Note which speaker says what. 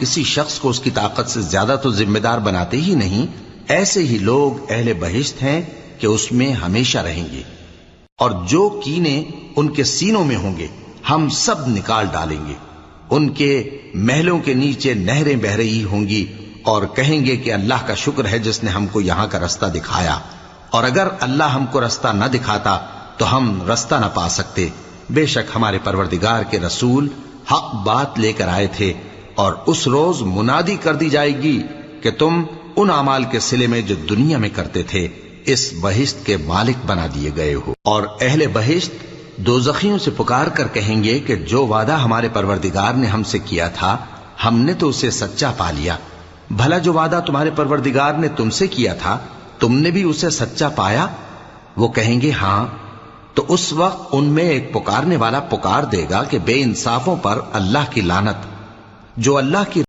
Speaker 1: کسی شخص کو اس کی طاقت سے زیادہ تو ذمہ دار بناتے ہی نہیں، ایسے ہی لوگ اہل بہشت ہیں کہ اس میں ہمیشہ رہیں گے، اور جو کینے ان کے سینوں میں ہوں گے ہم سب نکال ڈالیں گے۔ ان کے محلوں کے نیچے نہریں بہہ رہی ہوں گی، اور کہیں گے کہ اللہ کا شکر ہے جس نے ہم کو یہاں کا رستہ دکھایا، اور اگر اللہ ہم کو رستہ نہ دکھاتا تو ہم رستہ نہ پا سکتے۔ بے شک ہمارے پروردگار کے رسول حق بات لے کر آئے تھے، اور اس روز منادی کر دی جائے گی کہ تم ان اعمال کے صلے میں جو دنیا میں کرتے تھے اس بہشت کے مالک بنا دیے گئے ہو۔ اور اہل بہشت دوزخیوں سے پکار کر کہیں گے کہ جو وعدہ ہمارے پروردگار نے ہم سے کیا تھا ہم نے تو اسے سچا پا لیا، بھلا جو وعدہ تمہارے پروردگار نے تم سے کیا تھا تم نے بھی اسے سچا پایا؟ وہ کہیں گے ہاں۔ تو اس وقت ان میں ایک پکارنے والا پکار دے گا کہ بے انصافوں پر اللہ کی لعنت۔ جو اللہ کی